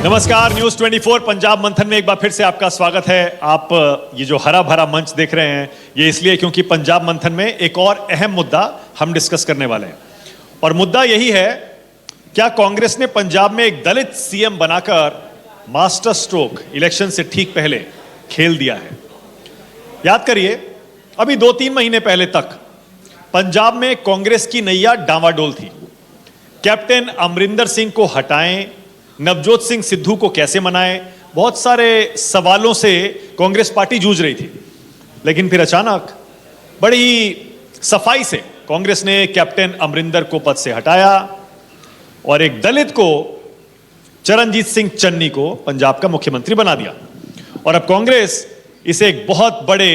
नमस्कार, न्यूज 24 पंजाब मंथन में एक बार फिर से आपका स्वागत है। आप ये जो हरा भरा मंच देख रहे हैं ये इसलिए क्योंकि पंजाब मंथन में एक और अहम मुद्दा हम डिस्कस करने वाले हैं और मुद्दा यही है, क्या कांग्रेस ने पंजाब में एक दलित सीएम बनाकर मास्टर स्ट्रोक इलेक्शन से ठीक पहले खेल दिया है। याद करिए, अभी 2-3 महीने पहले तक पंजाब में कांग्रेस की नैया डांवाडोल थी। कैप्टन अमरिंदर सिंह को हटाएं, नवजोत सिंह सिद्धू को कैसे मनाएं, बहुत सारे सवालों से कांग्रेस पार्टी जूझ रही थी। लेकिन फिर अचानक बड़ी सफाई से कांग्रेस ने कैप्टन अमरिंदर को पद से हटाया और एक दलित को, चरणजीत सिंह चन्नी को पंजाब का मुख्यमंत्री बना दिया। और अब कांग्रेस इसे एक बहुत बड़े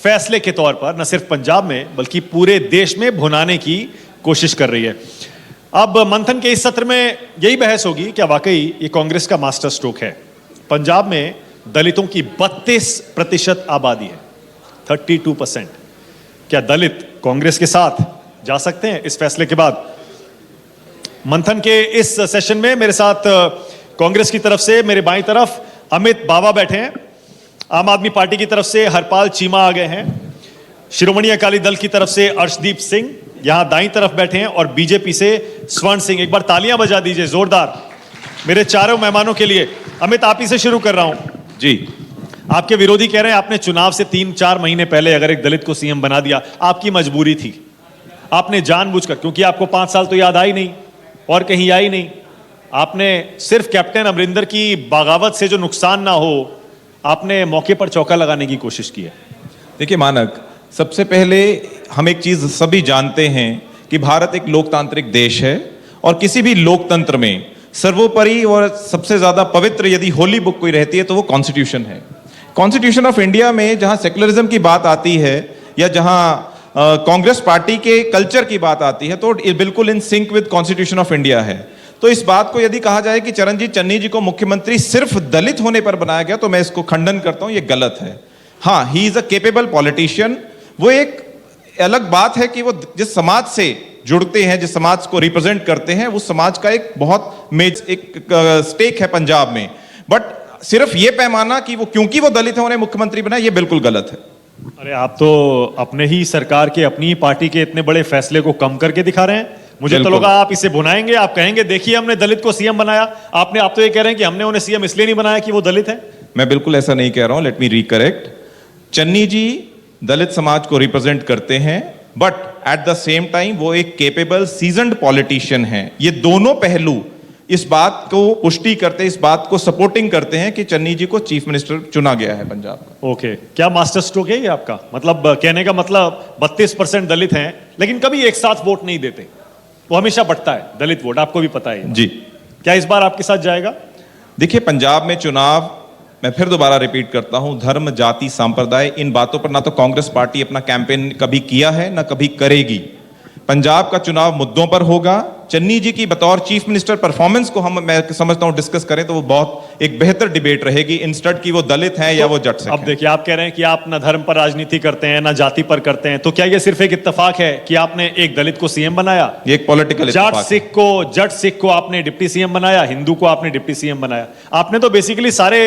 फैसले के तौर पर न सिर्फ पंजाब में बल्कि पूरे देश में भुनाने की कोशिश कर रही है। अब मंथन के इस सत्र में यही बहस होगी, क्या वाकई ये कांग्रेस का मास्टर स्ट्रोक है। पंजाब में दलितों की 32% आबादी है, 32%। क्या दलित कांग्रेस के साथ जा सकते हैं इस फैसले के बाद? मंथन के इस सेशन में मेरे साथ कांग्रेस की तरफ से मेरे बाईं तरफ अमित बावा बैठे हैं, आम आदमी पार्टी की तरफ से हरपाल चीमा आ गए हैं, शिरोमणि अकाली दल की तरफ से अर्शदीप सिंह यहां दाईं तरफ बैठे हैं और बीजेपी से स्वर्ण सिंह। एक बार तालियां बजा दीजिए जोरदार मेरे चारों मेहमानों के लिए। अमित, आप ही से शुरू कर रहा हूं जी। आपके विरोधी कह रहे हैं आपने चुनाव से 3-4 महीने पहले अगर एक दलित को सीएम बना दिया, आपकी मजबूरी थी, आपने जानबूझकर, क्योंकि आपको 5 साल तो याद आई नहीं और कहीं आई नहीं, आपने सिर्फ कैप्टन अमरिंदर की बगावत से जो नुकसान ना हो, आपने मौके पर चौका लगाने की कोशिश की है। देखिए मानक, सबसे पहले हम एक चीज सभी जानते हैं कि भारत एक लोकतांत्रिक देश है और किसी भी लोकतंत्र में सर्वोपरि और सबसे ज्यादा पवित्र यदि होली बुक कोई रहती है तो वो कॉन्स्टिट्यूशन है। कॉन्स्टिट्यूशन ऑफ इंडिया में जहां सेक्युलरिज्म की बात आती है या जहां कांग्रेस पार्टी के कल्चर की बात आती है तो बिल्कुल in sync with constitution of India है। तो इस बात को यदि कहा जाए कि चरणजीत चन्नी जी को मुख्यमंत्री सिर्फ दलित होने पर बनाया गया तो मैं इसको खंडन करता हूं, ये गलत है। हाँ, he is a capable politician. वो एक अलग बात है कि वो जिस समाज से जुड़ते हैं, जिस समाज को रिप्रेजेंट करते हैं, उस समाज का एक बहुत स्टेक है पंजाब में। बट सिर्फ ये पैमाना कि वो क्योंकि वो दलित है उन्हें मुख्यमंत्री बनाया, ये बिल्कुल गलत है। अरे, आप तो अपने ही सरकार के, अपनी ही पार्टी के इतने बड़े फैसले को कम करके दिखा रहे हैं। मुझे तो लगा आप इसे भुनाएंगे, आप कहेंगे देखिए हमने दलित को सीएम बनाया। आप तो ये कह रहे हैं कि हमने उन्हें सीएम इसलिए नहीं बनाया कि वो दलित है। मैं बिल्कुल ऐसा नहीं कह रहा हूं, लेट मी रिकरेक्ट। चन्नी जी दलित समाज को रिप्रेजेंट करते हैं, but at the same time वो एक केपेबल सीजन्ड पॉलिटिशियन हैं। ये दोनों पहलू इस बात को पुष्टि करते, इस बात को सपोर्टिंग करते हैं कि चन्नी जी को चीफ मिनिस्टर चुना गया है पंजाब का। ओके, क्या मास्टर स्ट्रोक है ये आपका? मतलब कहने का मतलब 32% दलित हैं लेकिन कभी एक साथ वोट नहीं देते, वो हमेशा बढ़ता है दलित वोट, आपको भी पता है जी। क्या इस बार आपके साथ जाएगा? देखिए, पंजाब में चुनाव, मैं फिर दोबारा रिपीट करता हूं, धर्म, जाति, सांप्रदाय, इन बातों पर ना तो कांग्रेस पार्टी अपना कैंपेन कभी किया है ना कभी करेगी। पंजाब का चुनाव मुद्दों पर होगा। चन्नी जी की बतौर चीफ मिनिस्टर परफॉर्मेंस को मैं समझता हूं डिस्कस करें तो वो बहुत एक बेहतर डिबेट रहेगी, इंस्टेड कि वो दलित हैं या वो जट सिख हैं। अब देखिए, आप कह रहे हैं कि आप ना धर्म पर राजनीति करते हैं ना जाति पर करते हैं, तो क्या ये सिर्फ एक इत्तेफाक है कि आपने एक दलित को सीएम बनाया? ये एक पॉलिटिकल जट सिख को आपने डिप्टी सीएम बनाया, हिंदू को आपने डिप्टी सीएम बनाया। आपने तो बेसिकली सारे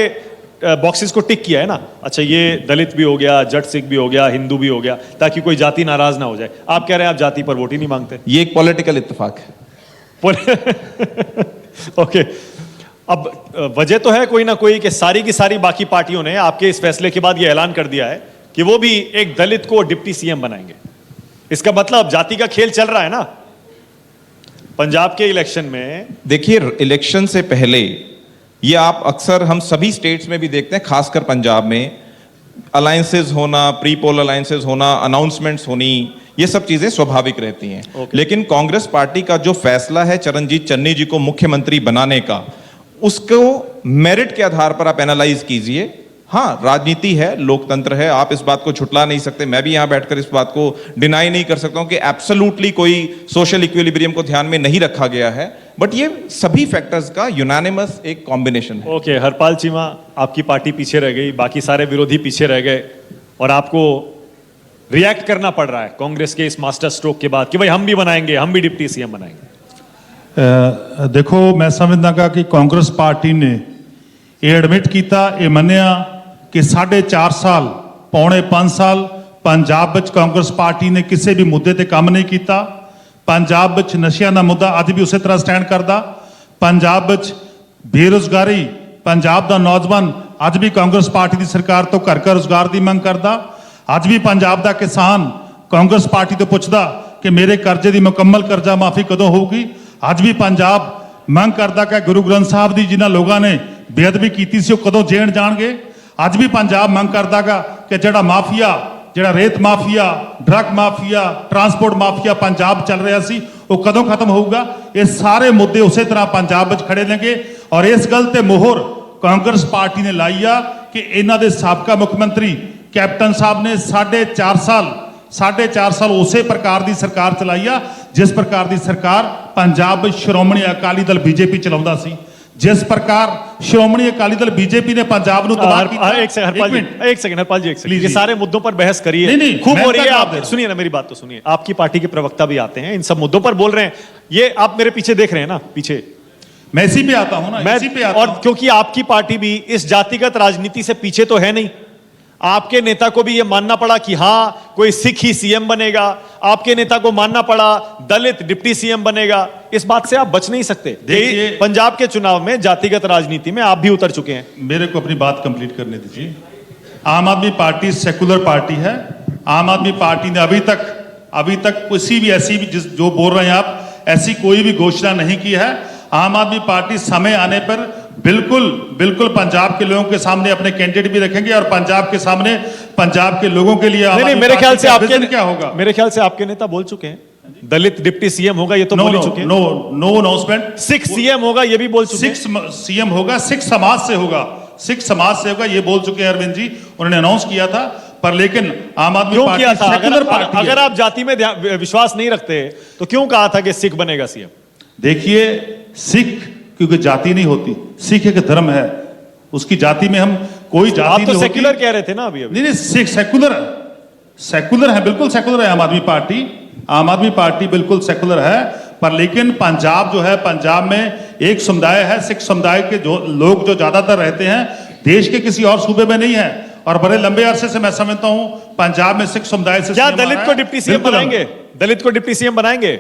बॉक्सेस को टिक किया है ना। अच्छा, ये दलित भी हो गया, जट सिख भी हो गया, हिंदू भी हो गया, ताकि कोई जाति नाराज ना हो जाए। आप कह रहे हैं आप जाति पर वोट ही नहीं मांगते। ये एक पॉलिटिकल इत्तेफाक है। ओके, अब वजह तो है कोई ना कोई कि सारी की सारी बाकी पार्टियों ने आपके इस फैसले के बाद यह ऐलान कर दिया है कि वो भी एक दलित को डिप्टी सीएम बनाएंगे। इसका मतलब जाति का खेल चल रहा है ना पंजाब के इलेक्शन में। देखिए, इलेक्शन से पहले ये आप अक्सर हम सभी स्टेट्स में भी देखते हैं, खासकर पंजाब में अलायंसेस होना, प्री पोल अलायंसेस होना, अनाउंसमेंट्स होनी, ये सब चीजें स्वाभाविक रहती हैं। लेकिन कांग्रेस पार्टी का जो फैसला है चरणजीत चन्नी जी को मुख्यमंत्री बनाने का, उसको मेरिट के आधार पर आप एनालाइज कीजिए। हाँ, राजनीति है, लोकतंत्र है, आप इस बात को झुटला नहीं सकते। मैं भी यहां बैठकर इस बात को डिनाई नहीं कर सकता हूं कि एब्सोल्युटली कोई सोशल इक्विलिब्रियम को ध्यान में नहीं रखा गया है, बट ये सभी फैक्टर्स का यूनानिमस एक कॉम्बिनेशन है। ओके, हरपाल चीमा, आपकी पार्टी पीछे रह गई, बाकी सारे विरोधी पीछे रह गए और आपको रिएक्ट करना पड़ रहा है कांग्रेस के इस मास्टर स्ट्रोक के बाद कि भाई हम भी बनाएंगे, हम भी डिप्टी सीएम बनाएंगे। देखो, मैं समझदा कि कांग्रेस पार्टी ने ਇਹ ਐਡਮਿਟ ਕੀਤਾ, ਇਹ ਮੰਨਿਆ ਕਿ 4.5 ਸਾਲ ਪੌਣੇ 5 ਸਾਲ ਪੰਜਾਬ ਵਿੱਚ ਕਾਂਗਰਸ ਪਾਰਟੀ ਨੇ ਕਿਸੇ ਵੀ ਮੁੱਦੇ ਤੇ ਕੰਮ ਨਹੀਂ ਕੀਤਾ। ਪੰਜਾਬ ਵਿੱਚ ਨਸ਼ਿਆਂ ਦਾ ਮੁੱਦਾ ਅੱਜ ਵੀ ਉਸੇ ਤਰ੍ਹਾਂ ਸਟੈਂਡ ਕਰਦਾ। ਪੰਜਾਬ ਵਿੱਚ ਬੇਰੁਜ਼ਗਾਰੀ, ਪੰਜਾਬ ਦਾ ਨੌਜਵਾਨ ਅੱਜ ਵੀ ਕਾਂਗਰਸ ਪਾਰਟੀ ਦੀ ਸਰਕਾਰ ਤੋਂ ਘਰ ਘਰ ਰੁਜ਼ਗਾਰ ਦੀ ਮੰਗ ਕਰਦਾ। ਅੱਜ ਵੀ ਪੰਜਾਬ ਦਾ ਕਿਸਾਨ ਕਾਂਗਰਸ ਪਾਰਟੀ ਤੋਂ ਪੁੱਛਦਾ ਕਿ ਮੇਰੇ ਕਰਜ਼ੇ ਦੀ ਮੁਕੰਮਲ ਕਰਜ਼ਾ ਮਾਫੀ ਕਦੋਂ ਹੋਊਗੀ। ਅੱਜ ਵੀ ਪੰਜਾਬ ਮੰਗ ਕਰਦਾ ਕਿ ਗੁਰੂ ਗ੍ਰੰਥ ਸਾਹਿਬ ਦੀ ਜਿਨ੍ਹਾਂ ਲੋਕਾਂ ਨੇ ਬੇਅਦਬੀ ਕੀਤੀ ਸੀ ਉਹ ਕਦੋਂ ਜੇਲ੍ਹ ਜਾਣਗੇ। ਅੱਜ ਵੀ ਪੰਜਾਬ ਮੰਗ ਕਰਦਾਗਾ ਕਿ ਜਿਹੜਾ ਮਾਫੀਆ, ਜਿਹੜਾ ਰੇਤ mafia, drug mafia, transport mafia Punjab ਚੱਲ ਰਿਹਾ ਸੀ ਉਹ ਕਦੋਂ ਖਤਮ ਹੋਊਗਾ। ਇਹ ਸਾਰੇ ਮੁੱਦੇ ਉਸੇ ਤਰ੍ਹਾਂ ਪੰਜਾਬ ਵਿੱਚ ਖੜੇ ਨੇਗੇ ਔਰ ਇਸ ਗੱਲ ਤੇ ਮੋਹਰ ਕਾਂਗਰਸ ਪਾਰਟੀ ਨੇ ਲਾਈ ਆ ਕਿ ਇਹਨਾਂ ਦੇ ਸਾਬਕਾ ਮੁੱਖ ਮੰਤਰੀ ਕੈਪਟਨ ਸਾਹਿਬ ਨੇ 4.5 ਸਾਲ ਉਸੇ ਪ੍ਰਕਾਰ ਦੀ ਸਰਕਾਰ ਚਲਾਈ ਆ ਜਿਸ ਪ੍ਰਕਾਰ ਦੀ ਸਰਕਾਰ ਪੰਜਾਬ ਵਿੱਚ ਸ਼੍ਰੋਮਣੀ ਅਕਾਲੀ ਦਲ ਬੀਜੇਪੀ ਚਲਾਉਂਦਾ ਸੀ। जिस प्रकार श्रोमणी अकाली दल बीजेपी ने पंजाब को तबाह किया। एक सेकंड हरपाल जी, ये सारे मुद्दों पर बहस करिए। नहीं, खूब हो रही है। आप सुनिए ना, मेरी बात तो सुनिए। आपकी पार्टी के प्रवक्ता भी आते हैं, इन सब मुद्दों पर बोल रहे हैं। ये आप मेरे पीछे देख रहे हैं ना, पीछे मैं इसी पे आता हूं ना, इसी पे आता और हूं। क्योंकि आपकी पार्टी भी इस जातिगत राजनीति से पीछे तो है नहीं। आपके नेता को भी यह मानना पड़ा कि हां कोई सिख ही सीएम बनेगा। आपके नेता को मानना पड़ा दलित डिप्टी सीएम बनेगा। इस बात से आप बच नहीं सकते। देखिए, पंजाब के चुनाव में जातिगत राजनीति में आप भी उतर चुके हैं। मेरे को अपनी बात कंप्लीट करने दीजिए। आम आदमी पार्टी सेकुलर पार्टी है। आम आदमी पार्टी ने अभी तक किसी भी ऐसी भी जो बोल रहे हैं आप, ऐसी कोई भी घोषणा नहीं की है। आम आदमी पार्टी समय आने पर बिल्कुल पंजाब के लोगों के सामने अपने कैंडिडेट भी रखेंगे और पंजाब के सामने पंजाब के लोगों के लिए नहीं, मेरे ख्याल से आपके क्या होगा, मेरे ख्याल से आपके नेता बोल चुके हैं दलित डिप्टी सीएम होगा, ये तो बोल चुके हैं। No announcement. सिख सीएम होगा, ये भी बोल चुके हैं। सिख सीएम होगा, सिख समाज से होगा, सिख समाज से होगा, ये बोल चुके हैं अरविंद जी। उन्होंने अनाउंस किया था। पर लेकिन आम आदमी क्यों किया था? सेकुलर पार्टी अगर आप जाति में विश्वास नहीं रखते तो क्यों कहा था कि सिख बनेगा सीएम? देखिए, सिख क्योंकि जाति नहीं होती, सिख एक धर्म है, उसकी जाति में हम कोई जाति आप नहीं तो होती। सेक्युलर कह रहे थे ना अभी। नहीं, सिख सेकुलर है, बिल्कुल सेकुलर है आम आदमी पार्टी बिल्कुल सेकुलर है। पर लेकिन पंजाब जो है, पंजाब में एक समुदाय है, सिख समुदाय के जो लोग जो ज्यादातर रहते हैं, देश के किसी और सूबे में नहीं है। और बड़े लंबे अरसे से मैं समझता हूं पंजाब में सिख समुदाय से क्या दलित को डिप्टी सीएम बनाएंगे? दलित को डिप्टी सीएम बनाएंगे?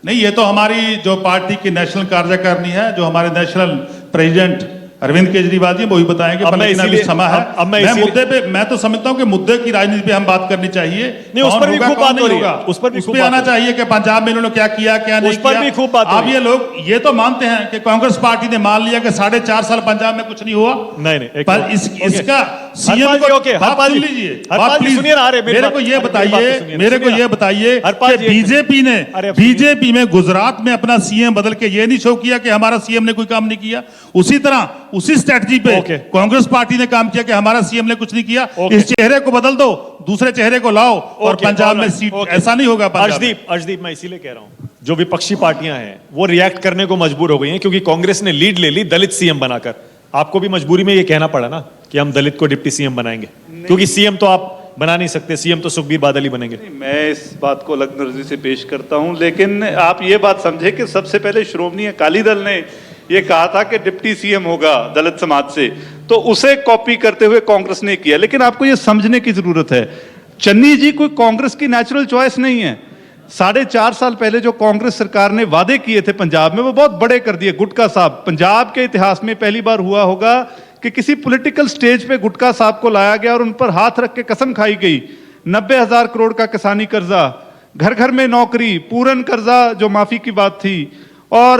नहीं, ये तो हमारी जो पार्टी की नेशनल कार्यकारिणी है, जो हमारे नेशनल प्रेसिडेंट अरविंद केजरीवाल जी वही बताएंगे। पर लेकिन अभी समय है। मैं मुद्दे पे, मैं तो समझता हूं कि मुद्दे की राजनीति पे हम बात करनी चाहिए। नहीं, उस पर भी खूब बात हो रही है। उस पर आना चाहिए कि पंजाब में इन्होंने क्या किया, क्या नहीं किया। उस पर भी खूब बात। अब ये लोग ये तो मानते हैं कि कांग्रेस पार्टी ने मान लिया कि 4.5 साल पंजाब में कुछ नहीं हुआ। नहीं, पर इसका सीएम को बात सुन लीजिए। मेरे को ये बताइए कि बीजेपी में गुजरात में अपना सीएम बदल के ये नहीं शो किया कि हमारा सीएम ने कोई काम नहीं किया। उसी तरह उसी स्ट्रेटजी पे कांग्रेस पार्टी ने काम किया कि हमारा सीएम ने कुछ नहीं किया। इस चेहरे को बदल दो, दूसरे चेहरे को लाओ और पंजाब में सीट। ऐसा नहीं होगा। अर्शदीप, मैं इसीलिए कह रहा हूं, जो विपक्षी पार्टियां हैं वो रिएक्ट करने को मजबूर हो गई हैं क्योंकि कांग्रेस ने लीड ले ली दलित सीएम बनाकर। आपको भी मजबूरी में ये कहना पड़ा ना कि हम दलित को डिप्टी सीएम बनाएंगे, क्योंकि सीएम तो आप बना नहीं सकते, सीएम तो सुखबीर बादल ही बनेंगे। मैं इस बात को अलग नजर से पेश करता हूं, लेकिन आप ये बात समझे कि सबसे पहले श्रोमणी अकाली दल ने ये कहा था कि डिप्टी सीएम होगा दलित समाज से, तो उसे कॉपी करते हुए कांग्रेस ने किया। लेकिन आपको ये समझने की जरूरत है, चन्नी जी कोई कांग्रेस की नेचुरल चॉइस नहीं है। 4.5 साल पहले जो कांग्रेस सरकार ने वादे किए थे पंजाब में, वो बहुत बड़े कर दिए। गुटका साहब, पंजाब के इतिहास में पहली बार हुआ होगा कि किसी पॉलिटिकल स्टेज पे गुटका साहब को लाया गया और उन पर हाथ रख के कसम खाई गई। 90,000 करोड़ का किसानी कर्जा, घर घर में नौकरी, पूरन कर्जा जो माफी की बात थी। और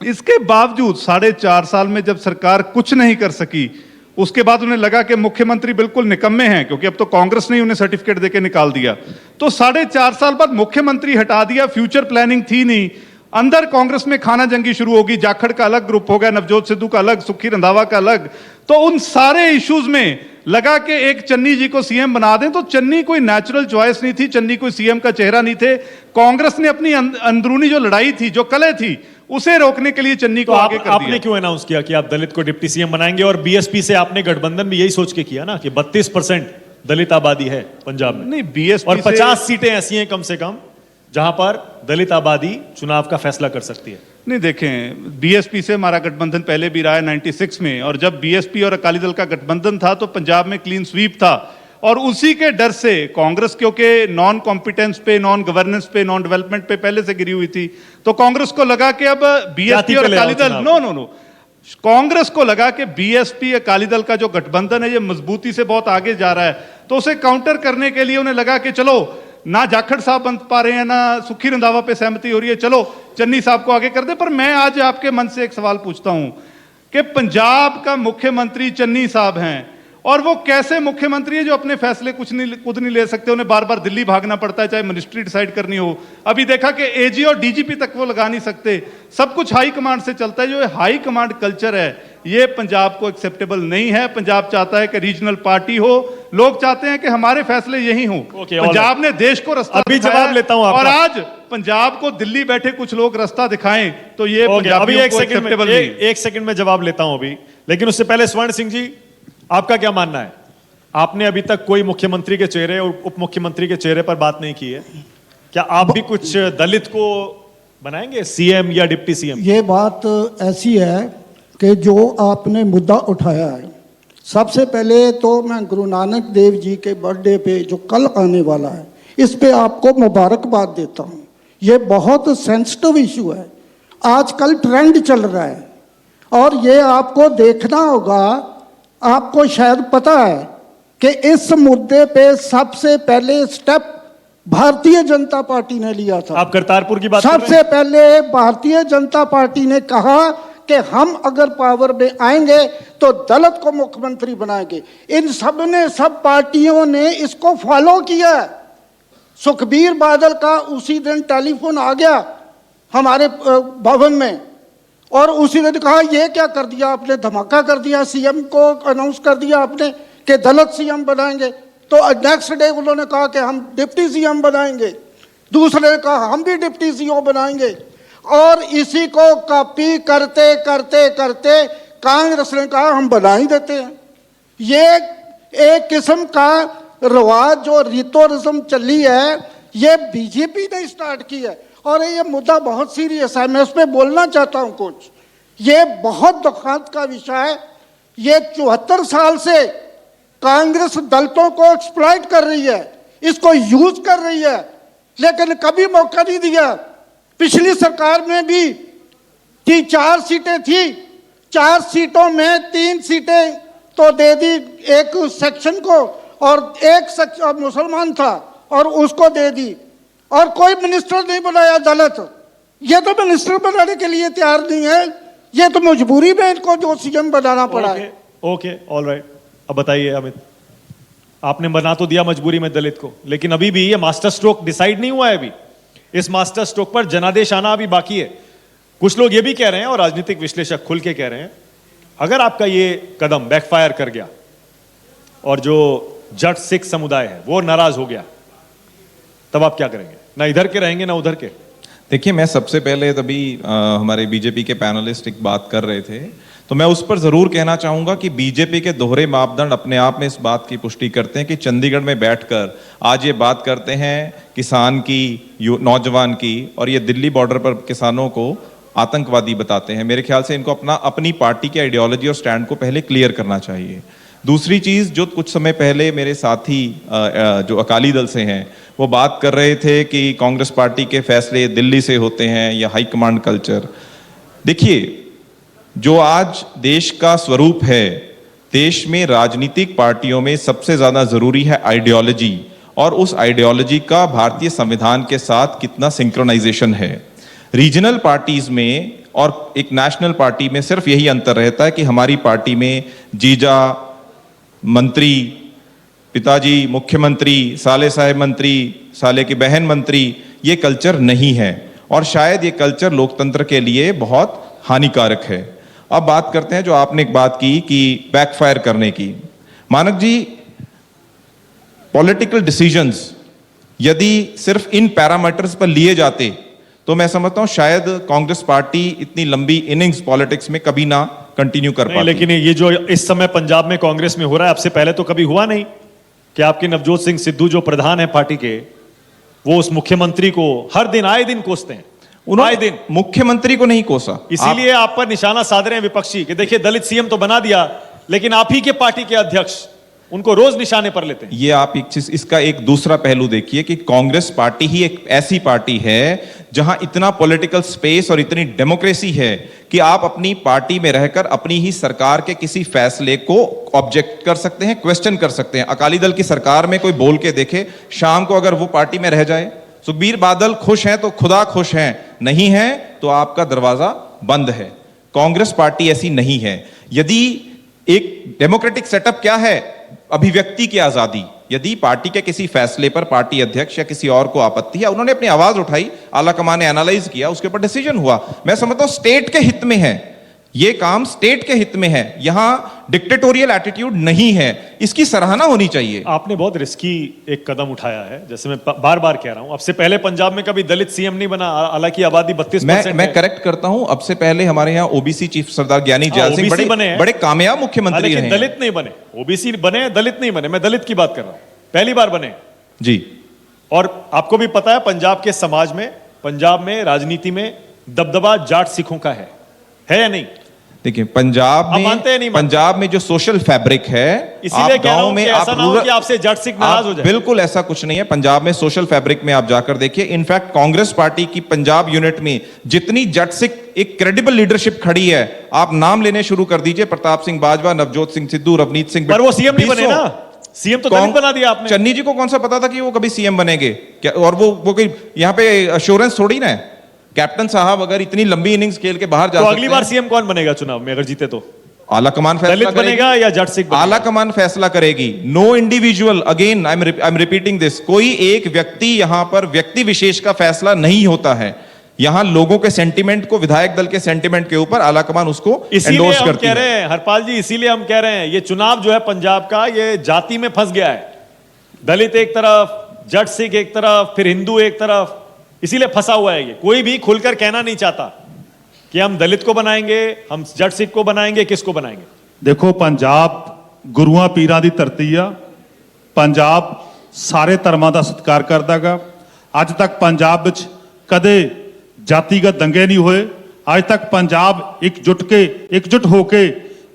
इसके बावजूद 4.5 साल में जब सरकार कुछ नहीं कर सकी, उसके बाद उन्हें लगा कि मुख्यमंत्री बिल्कुल निकम्मे हैं, क्योंकि अब तो कांग्रेस ने उन्हें सर्टिफिकेट देके निकाल दिया। तो 4.5 साल बाद मुख्यमंत्री हटा दिया, फ्यूचर प्लानिंग थी नहीं। अंदर कांग्रेस में खाना जंगी शुरू होगी, जाखड़ का अलग ग्रुप हो गया, नवजोत सिद्धू का अलग, सुखी रंधावा का अलग। तो उन सारे इश्यूज में लगा कि एक चन्नी जी को सीएम बना दें। तो चन्नी कोई नेचुरल चॉइस नहीं थी, चन्नी कोई सीएम का चेहरा नहीं थे। कांग्रेस ने अपनी अंदरूनी जो लड़ाई थी, जो कलह थी, उसे रोकने के लिए चन्नी को आगे कर दिया। आपने क्यों अनाउंस किया कि आप दलित को डिप्टी सीएम बनाएंगे? और बीएसपी से आपने गठबंधन भी यही सोच के किया ना कि 32% दलित आबादी है पंजाब में। नहीं, बीएसपी और 50 सीटें ऐसी हैं कम से कम जहां पर दलित आबादी चुनाव का फैसला कर सकती है। नहीं, देखें, बीएसपी से हमारा गठबंधन पहले भी रहा है 96 में, और जब बीएसपी और अकाली दल का गठबंधन था तो पंजाब में क्लीन स्वीप था, और उसी के डर से कांग्रेस, क्योंकि नॉन कॉम्पिटेंस पे, नॉन गवर्नेंस पे, नॉन डेवलपमेंट पे पहले से गिरी हुई थी, तो कांग्रेस को लगा कि अब बीएसपी और अकाली दल, नो, कांग्रेस को लगा कि बीएसपी अकाली दल का जो गठबंधन है ये मजबूती से बहुत आगे जा रहा है, तो उसे काउंटर करने के लिए उन्हें लगा कि चलो, ना जाखड़ साहब बन पा रहे हैं, ना सुखी रंधावा पे सहमति हो रही है, चलो चन्नी साहब को आगे कर दे। पर मैं आज आपके मन से एक सवाल पूछता हूं कि पंजाब का मुख्यमंत्री चन्नी साहब हैं, और वो कैसे मुख्यमंत्री है जो अपने फैसले खुद नहीं ले सकते, उन्हें बार बार दिल्ली भागना पड़ता है चाहे मिनिस्ट्री डिसाइड करनी हो। अभी देखा कि एजी और डीजीपी तक वो लगा नहीं सकते, सब कुछ हाई कमांड से चलता है। जो हाई कमांड कल्चर है ये पंजाब को एक्सेप्टेबल नहीं है। पंजाब चाहता है कि रीजनल पार्टी हो, लोग चाहते हैं कि हमारे फैसले यही हों। पंजाब ने देश को रास्ता अभी जवाब लेता हूं और आज पंजाब को दिल्ली बैठे कुछ लोग रास्ता दिखाएं तो ये पंजाबियों को एक्सेप्टेबल नहीं। एक सेकंड में जवाब लेता हूं अभी, लेकिन उससे पहले स्वर्ण सिंह जी, आपका क्या मानना है? आपने अभी तक कोई मुख्यमंत्री के चेहरे और उप मुख्यमंत्री के चेहरे पर बात नहीं की है, क्या आप भी कुछ दलित को बनाएंगे सीएम या डिप्टी सीएम? ये बात ऐसी है कि जो आपने मुद्दा उठाया है, सबसे पहले तो मैं गुरु नानक देव जी के बर्थडे पे जो कल आने वाला है, इस पे आपको मुबारकबाद देता हूँ। ये बहुत सेंसिटिव इशू है, आजकल ट्रेंड चल रहा है, और ये आपको देखना होगा। आपको शायद पता है कि इस मुद्दे पे सबसे पहले स्टेप भारतीय जनता पार्टी ने लिया था। आप करतारपुर की बात सबसे पहले भारतीय जनता पार्टी ने कहा कि हम अगर पावर में आएंगे तो दलित को मुख्यमंत्री बनाएंगे। इन सब पार्टियों ने इसको फॉलो किया। सुखबीर बादल का उसी दिन टेलीफोन आ गया हमारे भवन में, और उसी ने कहा ये क्या कर दिया आपने, धमाका कर दिया, सीएम को अनाउंस कर दिया आपने कि दलित सीएम बनाएंगे। तो नेक्स्ट डे उन्होंने कहा कि हम डिप्टी सीएम बनाएंगे, दूसरे ने कहा हम भी डिप्टी सीएम बनाएंगे, और इसी को कॉपी करते करते करते कांग्रेस ने कहा हम बना ही देते हैं। ये एक किस्म का रिवाज जो रितोरिज्म चली है, ये बीजेपी ने स्टार्ट की है, और ये मुद्दा बहुत सीरियस है। मैं उस पर बोलना चाहता हूं कुछ। ये बहुत दुखद का विषय है। ये 74 साल से कांग्रेस दलितों को एक्सप्लॉइट कर रही है, इसको यूज कर रही है, लेकिन कभी मौका नहीं दिया। पिछली सरकार में भी थी, 4 सीटें थी, 4 सीटों में 3 सीटें तो दे दी एक सेक्शन को, और एक मुसलमान था और उसको दे दी, और कोई मिनिस्टर नहीं बनाया दलित। ये तो मिनिस्टर बनाने के लिए तैयार नहीं है, ये तो मजबूरी में इनको जो सीएम बनाना पड़ा है। Okay, alright. अब बताइए अमित, आपने बना तो दिया मजबूरी में दलित को, लेकिन अभी भी ये मास्टर स्ट्रोक डिसाइड नहीं हुआ है। अभी इस मास्टर स्ट्रोक पर जनादेश आना अभी बाकी है। कुछ लोग ये भी कह रहे हैं, और राजनीतिक विश्लेषक खुल के कह रहे हैं, अगर आपका ये कदम बैकफायर कर गया और जो जट सिख समुदाय है वो नाराज हो गया, तब आप क्या करेंगे? ना इधर के रहेंगे ना उधर के? देखिए, मैं सबसे पहले तभी हमारे बीजेपी के पैनलिस्ट एक बात कर रहे थे, तो मैं उस पर जरूर कहना चाहूंगा कि बीजेपी के दोहरे मापदंड अपने आप में इस बात की पुष्टि करते हैं कि चंडीगढ़ में बैठकर आज ये बात करते हैं किसान की, नौजवान की, और ये दिल्ली बॉर्डर पर किसानों को आतंकवादी बताते हैं। मेरे ख्याल से इनको अपनी पार्टी की आइडियोलॉजी और स्टैंड को पहले क्लियर करना चाहिए। दूसरी चीज, जो कुछ समय पहले मेरे साथी जो अकाली दल से हैं वो बात कर रहे थे कि कांग्रेस पार्टी के फैसले दिल्ली से होते हैं या हाई कमांड कल्चर। देखिए, जो आज देश का स्वरूप है, देश में राजनीतिक पार्टियों में सबसे ज्यादा जरूरी है आइडियोलॉजी, और उस आइडियोलॉजी का भारतीय संविधान के साथ कितना सिंक्रोनाइजेशन है। रीजनल पार्टीज में और एक नेशनल पार्टी में सिर्फ यही अंतर रहता है कि हमारी पार्टी में जीजा मंत्री, पिताजी मुख्यमंत्री, साले साहब मंत्री, साले की बहन मंत्री, ये कल्चर नहीं है, और शायद ये कल्चर लोकतंत्र के लिए बहुत हानिकारक है। अब बात करते हैं जो आपने एक बात की कि बैकफायर करने की। मानक जी, पॉलिटिकल डिसीजंस यदि सिर्फ इन पैरामीटर्स पर लिए जाते तो मैं समझता हूं शायद कांग्रेस पार्टी इतनी लंबी इनिंग्स पॉलिटिक्स में कभी ना कंटिन्यू कर पाती। लेकिन ये जो इस समय पंजाब में कांग्रेस में हो रहा है, आपसे पहले तो कभी हुआ नहीं कि आपके नवजोत सिंह सिद्धू जो प्रधान है पार्टी के, वो उस मुख्यमंत्री को हर दिन आए दिन कोसते हैं। आए उन्होंने दिन। मुख्यमंत्री को नहीं कोसा। इसीलिए आप पर निशाना साध रहे हैं विपक्षी कि देखिए दलित सीएम तो बना दिया, लेकिन आप ही के पार्टी के अध्यक्ष उनको रोज निशाने पर लेते हैं। ये आप एक चीज, इसका एक दूसरा पहलू देखिए कि कांग्रेस पार्टी ही एक ऐसी पार्टी है जहां इतना पॉलिटिकल स्पेस और इतनी डेमोक्रेसी है कि आप अपनी पार्टी में रहकर अपनी ही सरकार के किसी फैसले को ऑब्जेक्ट कर सकते हैं, क्वेश्चन कर सकते हैं। अकाली दल की सरकार में कोई बोल के देखे, शाम को अगर वो पार्टी में रह जाए, सुखबीर बादल खुश हैं तो खुदा खुश हैं, नहीं है तो आपका दरवाजा बंद है। कांग्रेस पार्टी ऐसी नहीं है। यदि एक डेमोक्रेटिक सेटअप क्या है, अभिव्यक्ति की आजादी, यदि पार्टी के किसी फैसले पर पार्टी अध्यक्ष या किसी और को आपत्ति है, उन्होंने अपनी आवाज उठाई, आला कमान ने एनालाइज किया, उसके ऊपर डिसीजन हुआ। मैं समझता हूं स्टेट के हित में है, ये काम स्टेट के हित में है, यहां डिक्टेटोरियल एटीट्यूड नहीं है, इसकी सराहना होनी चाहिए। आपने बहुत रिस्की एक कदम उठाया है, जैसे मैं बार बार कह रहा हूं, अब से पहले पंजाब में कभी दलित सीएम नहीं बना, हालांकि आबादी 32% मैं करेक्ट करता हूं, अब से पहले हमारे यहाँ ओबीसी चीफ सरदार ज्ञानी जैल सिंह OBC बने हैं। बड़े कामयाब मुख्यमंत्री लेकिन रहे हैं। दलित नहीं बने, ओबीसी बने, दलित नहीं बने। मैं दलित की बात कर रहा हूं, पहली बार बने। जी, और आपको भी पता है पंजाब के समाज में, पंजाब में राजनीति में दबदबा जाट सिखों का है या नहीं? देखिए पंजाब आप मानते हैं में, नहीं मानते? पंजाब में जो सोशल फैब्रिक है, इसीलिए आप कह रहा गांव हूं में कि आप ऐसा ना हो रूरल- कि आपसे जाट सिख नाराज हो जाए। बिल्कुल ऐसा कुछ नहीं है। पंजाब में सोशल फैब्रिक में आप जाकर देखिए, इनफैक्ट कांग्रेस पार्टी की पंजाब यूनिट में जितनी जट सिख एक क्रेडिबल लीडरशिप खड़ी है, आप नाम लेने शुरू कर दीजिए, प्रताप सिंह बाजवा, नवजोत सिंह सिद्धू, रवनीत सिंह, पर वो सीएम नहीं बने ना, सीएम तो दलित बना दिया आपने। चन्नी जी को कौन सा पता था कि वो कभी सीएम बनेंगे क्या? और वो कोई यहाँ पे अश्योरेंस थोड़ी ना है। कैप्टन साहब अगर इतनी लंबी इनिंग्स खेल के बाहर जा तो सकते अगली हैं, बार सीएम कौन बनेगा चुनाव में अगर जीते तो? आला कमान फैसला दलित बनेगा या जट सिख बनेगा? आला कमान फैसला करेगी। No individual, again I am repeating this, कोई एक व्यक्ति यहां पर व्यक्ति विशेष का फैसला नहीं होता है। यहां लोगों के सेंटिमेंट को, विधायक दल के सेंटिमेंट के ऊपर आला कमान उसको इसीलिए एंडोर्स हम करती कह है। रहे हैं हरपाल जी, इसीलिए हम कह रहे हैं ये चुनाव जो है पंजाब का, ये जाति में फंस गया है। दलित एक तरफ, जट सिख एक तरफ, फिर हिंदू एक तरफ, इसीलिए फंसा हुआ है। ये कोई भी खुलकर कहना नहीं चाहता कि हम दलित को बनाएंगे, हम जट सिख को बनाएंगे, किसको बनाएंगे। देखो पंजाब गुरुआं पीरां ਦੀ ਧਰਤੀ ਆ, ਪੰਜਾਬ ਸਾਰੇ ਧਰਮਾਂ ਦਾ ਸਤਿਕਾਰ ਕਰਦਾਗਾ। ਅੱਜ ਤੱਕ ਪੰਜਾਬ ਵਿੱਚ ਕਦੇ ਜਾਤੀਗਤ ਦੰਗੇ ਨਹੀਂ ਹੋਏ। ਅੱਜ ਤੱਕ ਪੰਜਾਬ ਇਕਜੁੱਟ ਹੋ ਕੇ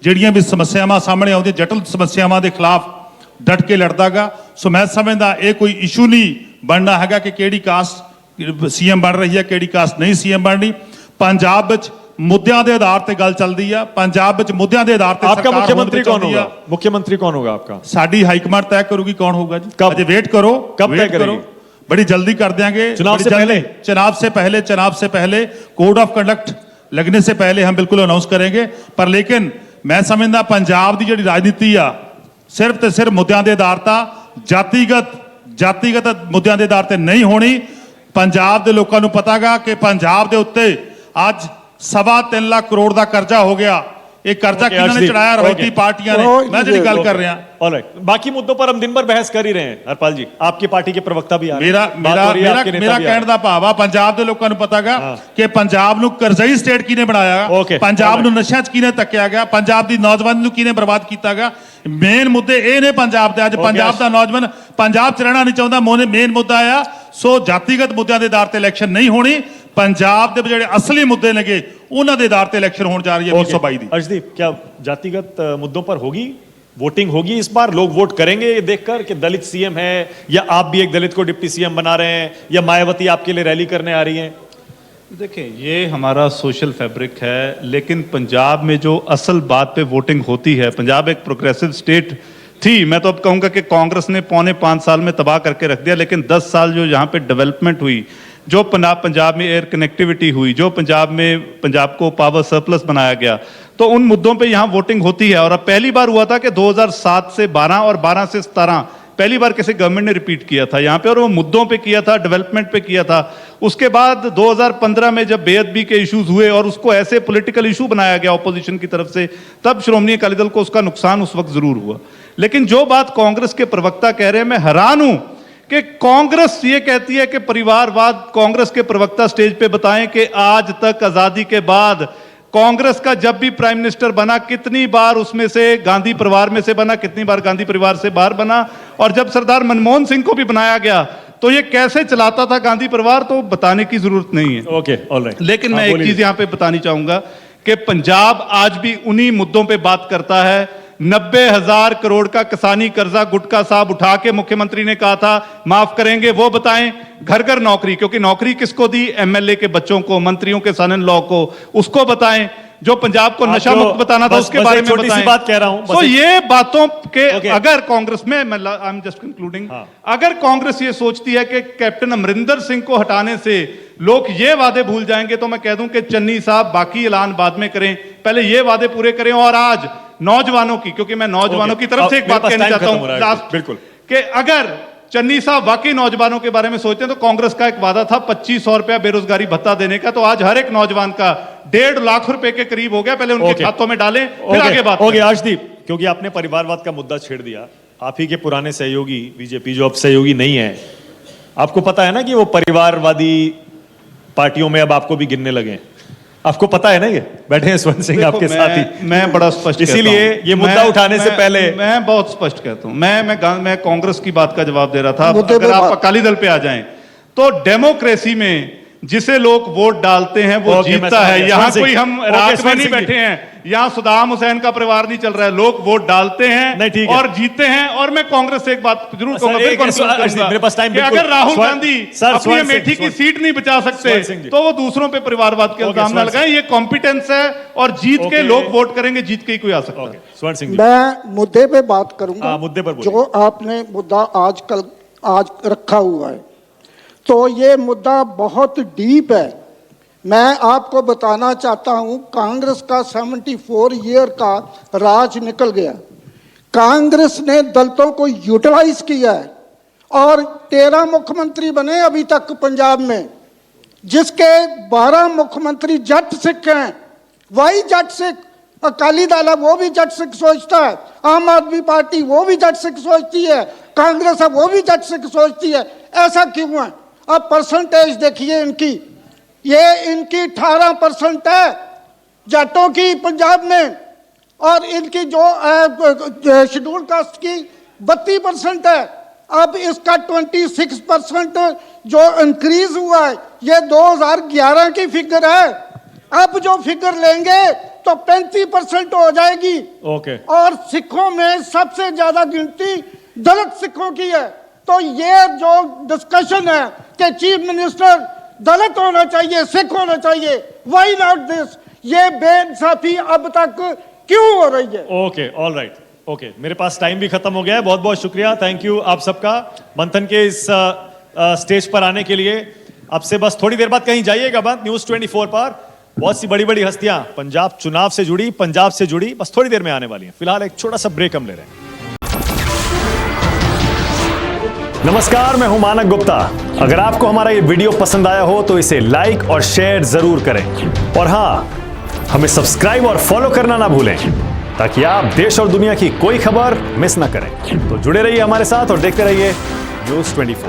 ਜਿਹੜੀਆਂ ਵੀ ਸਮੱਸਿਆਵਾਂ ਸਾਹਮਣੇ ਆਉਂਦੀਆਂ, ਜਟਿਲ ਸਮੱਸਿਆਵਾਂ ਦੇ ਖਿਲਾਫ ਡਟ ਕੇ ਲੜਦਾਗਾ। ਸੋ ਮੈਂ ਸਮਝਦਾ ਇਹ ਕੋਈ ਇਸ਼ੂ ਨਹੀਂ ਬਣਨਾ ਹੈਗਾ ਕਿ ਕਿਹੜੀ ਕਾਸਟ ਸੀਐਮ ਬਣ ਰਹੀ ਹੈ, ਕਿਹੜੀ ਕਾਸਟ ਨਹੀਂ ਸੀਐਮ ਬਣਨੀ। ਪੰਜਾਬ ਵਿੱਚ ਮੁੱਦਿਆਂ ਦੇ ਆਧਾਰ ਤੇ ਗੱਲ ਚੱਲਦੀ ਆ। ਪੰਜਾਬ ਵਿੱਚ ਮੁੱਦਿਆਂ ਦੇ ਆਧਾਰ ਤੇ आपका ਸਰਕਾਰ मुख्यमंत्री कौन होनी होगा? आ। मुख्यमंत्री कौन होगा आपका? ਸਾਡੀ ਹਾਈ ਕਮਾਂਡ ਤੈਅ ਕਰੂਗੀ ਕੌਣ ਹੋਊਗਾ ਜੀ। कब? अजय वेट करो, कब तय वेट करो, करेगी? बड़ी जल्दी कर देंगे। चुनाव बड़ी से जल्दी। पहले? चुनाव से पहले कोड ऑफ कंडक्ट लगने से पहले हम बिल्कुल अनाउंस करेंगे। पर लेकिन मैं समझदा पंजाब की जिहड़ी राजनीति आ सिर्फ ते सिर्फ मुद्दਿਆਂ ਦੇ ਆਧਾਰ ਤਾਂ ਜਾਤੀਗਤ ਮੁੱਦਿਆਂ ਦੇ ਆਧਾਰ ਤੇ ਨਹੀਂ ਹੋਣੀ। ਪੰਜਾਬ ਦੇ ਲੋਕਾਂ ਨੂੰ ਪਤਾਗਾ ਕਿ ਪੰਜਾਬ ਦੇ ਉੱਤੇ ਅੱਜ 3.25 ਲੱਖ ਕਰੋੜ ਦਾ ਕਰਜ਼ਾ ਹੋ ਗਿਆ। ਇਹ ਕਰਜ਼ਾ Okay, ਕਿਹਨਾਂ ਨੇ अर्शदीप, ਚੜਾਇਆ? ਰਵਾਇਤੀ okay. ਪਾਰਟੀਆਂ ਨੇ। ਮੈਂ ਜਿਹੜੀ ਗੱਲ ਕਰ ਰਿਹਾ। ऑलराइट, बाकी मुद्दों पर हम दिन भर बहस कर ही रहे हैं हरपाल जी। आपकी पार्टी के प्रवक्ता भी आ रहे हैं, ਮੇਰਾ बात हो रही है, आपके नेता भी आ ਕਹਿਣ रहे ਦਾ ਭਾਵ ਆ ਪੰਜਾਬ ਦੇ ਲੋਕਾਂ ਨੂੰ ਪਤਾਗਾ ਕਿ ਪੰਜਾਬ ਨੂੰ ਕਰਜ਼ਈ ਸਟੇਟ ਕਿਹਨੇ ਬਣਾਇਆ, Okay, ਪੰਜਾਬ ਨੂੰ ਨਸ਼ਿਆਂ 'ਚ ਕਿਹਨੇ ਤੱਕਿਆ ਗਿਆ, ਪੰਜਾਬ ਦੀ ਨੌਜਵਾਨੀ ਨੂੰ ਕਿਹਨੇ ਬਰਬਾਦ ਕੀਤਾ ਗਿਆ। ਮੇਨ ਮੁੱਦੇ ਇਹ ਨੇ ਪੰਜਾਬ ਦੇ। ਅੱਜ ਪੰਜਾਬ ਦਾ ਨੌਜਵਾਨ ਪੰਜਾਬ 'ਚ ਰਹਿਣਾ ਨਹੀਂ ਚਾਹੁੰਦਾ। ਮੇਨ ਮੁੱਦਾ ਆ। ਸੋ ਜਾਤੀਗਤ ਮੁੱਦਿਆਂ ਦੇ ਆਧਾਰ ਤੇ ਇਲੈਕਸ਼ਨ ਨਹੀਂ ਹੋਣੀ। ਪੰਜਾਬ ਦੇ ਜਿਹੜੇ ਅਸਲੀ ਮੁੱਦੇ ਨੇਗੇ ਉਹਨਾਂ ਦੇ ਆਧਾਰ ਤੇ ਇਲੈਕਸ਼ਨ ਹੋਣ ਜਾ ਰਹੀ ਹੈ 2022 ਦੀ। अर्शदीप, क्या जातिगत मुद्दों पर होगी वोटिंग? होगी इस बार? लोग वोट करेंगे ये देखकर कि दलित सीएम है, या आप भी एक दलित को डिप्टी सीएम बना रहे हैं, या मायावती आपके लिए रैली करने आ रही हैं? देखिए, ये हमारा सोशल फैब्रिक है, लेकिन पंजाब में जो असल बात पे वोटिंग होती है, पंजाब एक प्रोग्रेसिव स्टेट थी। मैं तो अब कहूँगा कि कांग्रेस ने 5.25 साल में तबाह करके रख दिया, लेकिन 10 साल जो यहाँ पे डेवलपमेंट हुई, जो पंजाब में एयर कनेक्टिविटी हुई, जो पंजाब को पावर सरप्लस बनाया गया, तो उन मुद्दों पे यहाँ वोटिंग होती है। और अब पहली बार हुआ था कि 2007 से 12 और 12 से 17 पहली बार किसी गवर्नमेंट ने रिपीट किया था यहाँ पे, और वो मुद्दों पे किया था, डेवलपमेंट पे किया था। उसके बाद 2015 में जब बेअदबी के इश्यूज हुए और उसको ऐसे पॉलिटिकल इशू बनाया गया ऑपोजिशन की तरफ से, तब श्रोमणी अकाली दल को उसका नुकसान उस वक्त जरूर हुआ। लेकिन जो बात कांग्रेस के प्रवक्ता कह रहे हैं, मैं हैरान हूं कि कांग्रेस ये कहती है कि परिवारवाद। कांग्रेस के प्रवक्ता स्टेज पे बताएं कि आज तक आजादी के बाद कांग्रेस का जब भी प्राइम मिनिस्टर बना, कितनी बार उसमें से गांधी परिवार में से बना, कितनी बार गांधी परिवार से बाहर बना, और जब सरदार मनमोहन सिंह को भी बनाया गया तो ये कैसे चलाता था गांधी परिवार, तो बताने की जरूरत नहीं है। Okay, alright. लेकिन मैं एक चीज यहां पे बतानी चाहूंगा कि पंजाब आज भी उन्हीं मुद्दों पे बात करता है। 90,000 करोड़ का किसानी कर्जा गुटका साहब उठा के मुख्यमंत्री ने कहा था माफ करेंगे, वो बताएं। घर घर नौकरी, क्योंकि नौकरी किसको दी? एमएलए के बच्चों को, मंत्रियों के सन इन लॉ को, उसको बताएं। जो पंजाब को नशा मुक्त बताना था उसके बारे में छोटी सी बात कह रहा हूं। तो ये बातों के अगर कांग्रेस में, आई एम जस्ट कंक्लूडिंग, अगर कांग्रेस ये सोचती है कि कैप्टन अमरिंदर सिंह को हटाने से लोग ये वादे भूल जाएंगे, तो मैं कह दूं कि चन्नी साहब बाकी ऐलान बाद में करें, पहले ये वादे पूरे करें। और आज नौजवानों की, क्योंकि मैं नौजवानों की तरफ से एक बात कहना चाहता हूं लास्ट, बिल्कुल, कि अगर चन्नी साहब वाकई नौजवानों के बारे में सोचते हैं तो कांग्रेस का एक वादा था 2500 रुपया बेरोजगारी भत्ता देने का, तो आज हर एक नौजवान का 1.5 लाख रुपए के करीब हो गया। पहले उनके खातों में डालें, फिर आगे बात करें। अर्शदीप, क्योंकि आपने परिवारवाद का मुद्दा छेड़ दिया, आप ही के पुराने सहयोगी बीजेपी जो अब सहयोगी नहीं है, आपको पता है ना कि वो परिवारवादी पार्टियों में अब आपको भी गिनने लगे। आपको पता है ना, ये बैठे हैं स्वर्ण सिंह आपके साथ ही। मैं बड़ा स्पष्ट, इसीलिए ये मुद्दा उठाने से पहले मैं बहुत स्पष्ट कहता हूं। मैं कांग्रेस की बात का जवाब दे रहा था। अगर आप अकाली दल पे आ जाएं तो डेमोक्रेसी में जिसे लोग वोट डालते हैं वो जीतता है। यहाँ कोई हम रात में नहीं बैठे हैं, यहाँ सद्दाम हुसैन का परिवार नहीं चल रहा है। लोग वोट डालते हैं और जीतते हैं। और मैं कांग्रेस से एक बात जरूर कहूंगा, मेरे पास टाइम, अगर राहुल गांधी अपनी अमेठी की सीट नहीं बचा सकते तो वो दूसरों पे परिवारवाद के इल्जाम न लगाएं। ये कॉम्पिटेंस है और जीत के लोग वोट करेंगे, जीत के ही कोई आ सकता है। स्वर्ण सिंह, मैं मुद्दे पे बात करूंगा, मुद्दे पर जो आपने मुद्दा आज रखा हुआ है, तो ये मुद्दा बहुत डीप है। मैं आपको बताना चाहता हूं, कांग्रेस का 74 ईयर का राज निकल गया। कांग्रेस ने दलितों को यूटिलाइज किया है और 13 मुख्यमंत्री बने अभी तक पंजाब में, जिसके 12 मुख्यमंत्री जट सिख हैं। वही जट सिख, अकाली दल है वो भी जट सिख सोचता है, आम आदमी पार्टी वो भी जट सिख सोचती है, कांग्रेस है वो भी जट सिख सोचती है। ऐसा क्यों है? अब परसेंटेज देखिए इनकी, ये इनकी 18% है जाटों की पंजाब में, और इनकी जो शेड्यूल कास्ट की 32% है। अब इसका 26% जो इंक्रीज हुआ है, ये 2011 की फिगर है। अब जो फिगर लेंगे तो 35% हो जाएगी। ओके। और सिखों में सबसे ज्यादा गिनती दलित सिखों की है। तो ये जो डिस्कशन है कि चीफ मिनिस्टर दलित होना चाहिए, सिख होना चाहिए, व्हाई नॉट दिस, ये बेइंसाफी अब तक क्यों हो रही है? Okay, all right, okay. मेरे पास टाइम भी खत्म हो गया है। बहुत बहुत शुक्रिया, थैंक यू आप सबका मंथन के इस स्टेज पर आने के लिए। आपसे बस थोड़ी देर बाद कहीं जाइएगा मत, न्यूज़ 24 पर बहुत सी बड़ी बड़ी हस्तियां पंजाब चुनाव से जुड़ी, पंजाब से जुड़ी, बस थोड़ी देर में आने वाली हैं। फिलहाल एक छोटा सा ब्रेक हम ले रहे हैं। नमस्कार, मैं हूं मानक गुप्ता। अगर आपको हमारा ये वीडियो पसंद आया हो तो इसे लाइक और शेयर जरूर करें, और हां, हमें सब्सक्राइब और फॉलो करना ना भूलें, ताकि आप देश और दुनिया की कोई खबर मिस ना करें। तो जुड़े रहिए हमारे साथ और देखते रहिए न्यूज़ 24।